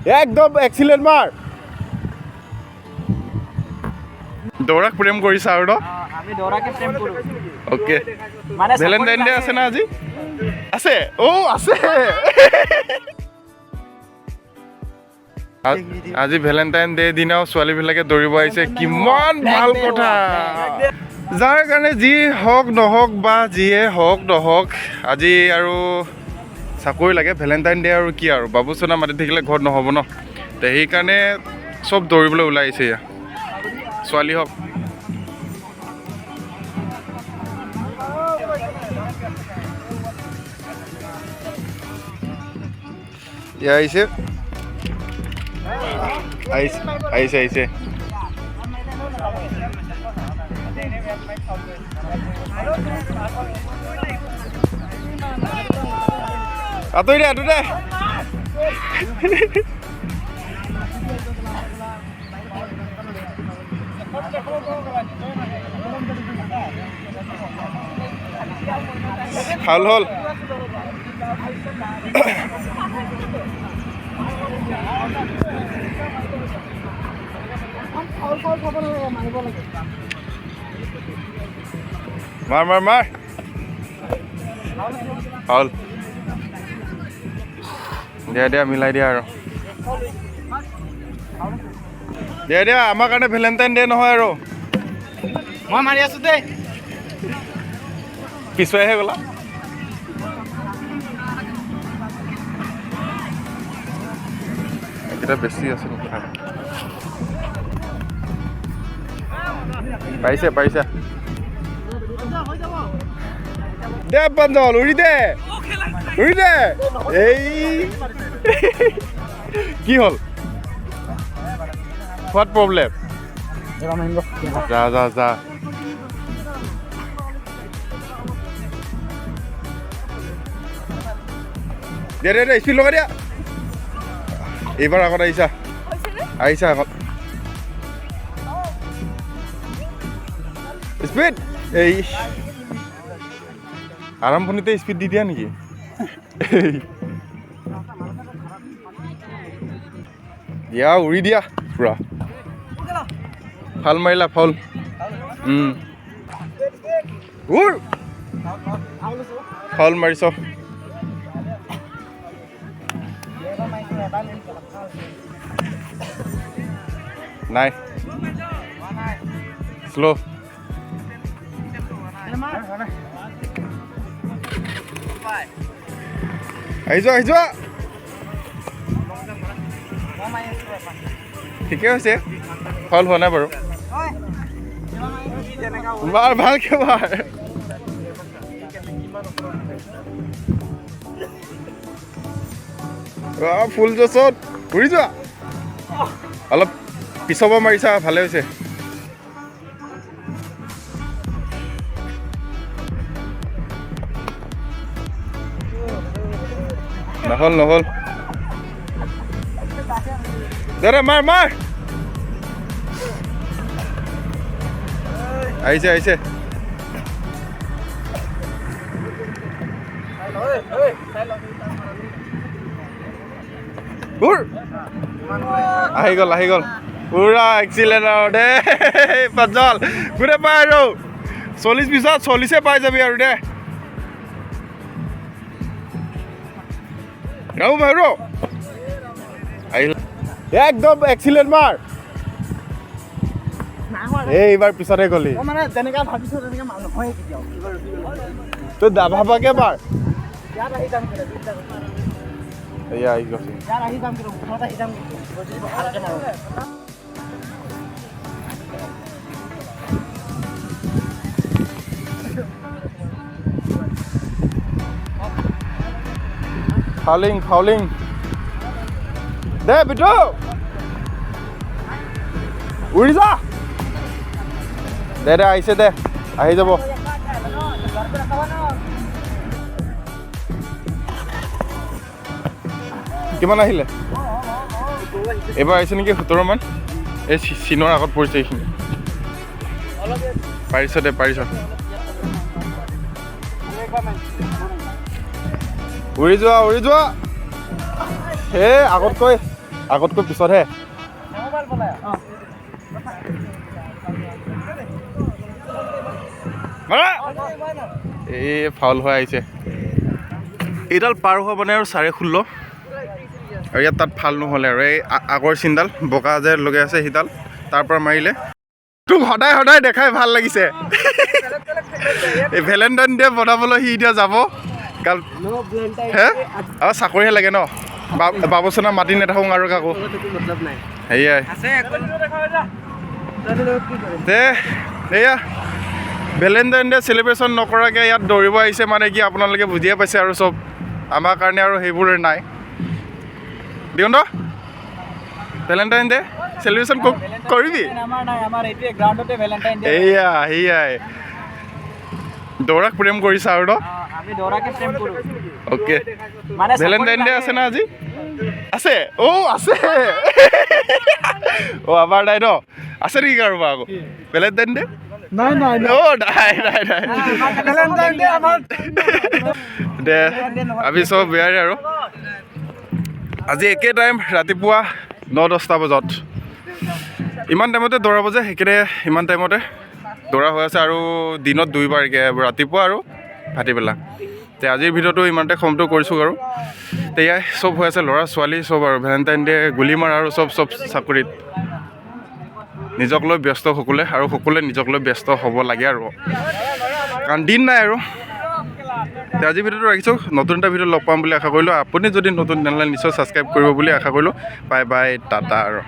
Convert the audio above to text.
একদম এক্সিলেন্ট মাৰ দৌৰাক প্ৰেম কৰিছা আৰু ন আমি দৌৰাকে প্ৰেম কৰোঁ ওকে মানে ভেলেণ্টাইন ডে আছে না আজি আছে আছে আজি ভেলেণ্টাইন ডে দিনাও ছোৱালীবিলাকে দৌৰিব আহিছে কিমান ভাল কথা যাৰ কাৰণে যি হওক নহওক বা যিয়ে হওক নহওক আজি আৰু চাকৰি লাগে ভেলেণ্টাইন ডে আৰু কি আৰু বাবুচনা মাতি থাকিলে ঘৰত নহ'ব ন তো সেইকাৰণে চব দৌৰিবলৈ ওলাই আহিছে এয়া ছোৱালী হওক এয়া আহিছে আহিছে আহিছে আঁতৰি দে আঁতৰি দে ভাল হ'ল মাৰ মাৰ মাৰ হ'ল দিয়া মিলাই দিয়া আৰু দিয়া আমাৰ কাৰণে ভেলেণ্টাইন ডে নহয় আৰু মই মাৰি আছোঁ দেই পিছুৱাইহে গ'লা এইকেইটা বেছি আছে নেকি পাৰিছা দে পাঞ্জল উৰি দে এই কি হ'ল হোৱাট প্ৰব্লেম যা দে স্পীড লগাই দিয়া এইবাৰ আগত আহিছা আগত স্পীড এই আৰম্ভণিতে স্পীড দি দিয়া নেকি দিয়া উৰি দিয়া পুৰা ভাল মাৰিলা ফল ফল মাৰিছ নাই শ্ল' আহি যোৱা ঠিকে হৈছে ফল হোৱা নাই বাৰু মাৰ ভালকে মাৰ ফুল জছত ঘূৰি যোৱা অলপ পিছৰ পৰা মাৰিছা ভালে হৈছে নহ'ল দাদা মাৰ আহিছে আহি গ'ল পুৰা এক্সিলেণ্ট আৰু দেই পাঞ্জল গোটেই পাই আৰু 40 পিছত 40 পাই যাবি আৰু দে আহিল একদম এক্সিলেণ্ট মাৰ এইবাৰ পিছতে গ'লি তই ভাবাকে মাৰ এয়া আহি গৈছে ফাউলিং দে বিটু উৰি যা দে আহিছে দে আহি যাব কিমান আহিলে এইবাৰ আহিছে নেকি 17 মান এই চিনৰ আগত পৰিছে এইখিনি পাৰিছ উৰি যোৱা হে আগতকৈ আগতকৈ পিছতহে এই ফাউল হৈ আহিছে এইডাল পাৰ হোৱা মানে আৰু 16.5 আৰু ইয়াত তাত ভাল নহ'লে আৰু এই আগৰ চিনডাল বগা যে লগাই আছে সেইডাল তাৰ পৰা মাৰিলে তোক সদায় সদায় দেখাই ভাল লাগিছে এই ভেলেণ্টাইন ডে বনাবলৈ সি এতিয়া যাব হে আৰু চাকৰিহে লাগে ন বাবুচনা মাতি নাথাকোঁ আৰু কাকো সেয়াই দে এয়া ভেলেণ্টাইন ডে চেলিব্ৰেশ্যন নকৰাকৈ ইয়াত দৌৰিব আহিছে মানে কি আপোনালোকে বুজিয়ে পাইছে আৰু চব আমাৰ কাৰণে আৰু সেইবোৰ নাই দিয়ন্ত ভেলেণ্টাইন ডে চেলিব্ৰেশ্যন কৰিবি এয়া সেয়াই দৌৰাক প্ৰেম কৰিছা আৰু ন অ'কে ভেলেণ্টাইন ডে আছে না আজি আছে আছে আমাৰ নাই ন আছে নেকি কাৰোবাৰ আকৌ ভেলেণ্টাইন ডে নাই দে আমি চব বেয়াৰে আৰু আজি একে টাইম ৰাতিপুৱা 9-10টা বজাত ইমান টাইমতে দৌৰাব যে সেইকাৰণে ইমান টাইমতে দৌৰা হৈ আছে আৰু দিনত 2 বাৰকৈ ৰাতিপুৱা আৰু ভাটিবেলা তে আজিৰ ভিডিঅ'টো ইমানতে খমটো কৰিছোঁ আৰু তেয়াই চব হৈ আছে ল'ৰা ছোৱালী চব আৰু ভেলেণ্টাইন ডে গুলি মাৰা আৰু চব চাকৰিত নিজক লৈ ব্যস্ত সকলোৱে আৰু সকলোৱে নিজক লৈ ব্যস্ত হ'ব লাগে আৰু কাৰণ দিন নাই আৰু আজিৰ ভিডিঅ'টো ৰাখিছোঁ নতুন এটা ভিডিঅ' লগ পাম বুলি আশা কৰিলোঁ আপুনি যদি নতুন তেনেহ'লে নিশ্চয় ছাবস্ক্ৰাইব কৰিব বুলি আশা কৰিলোঁ বাই বাই টাটা আৰু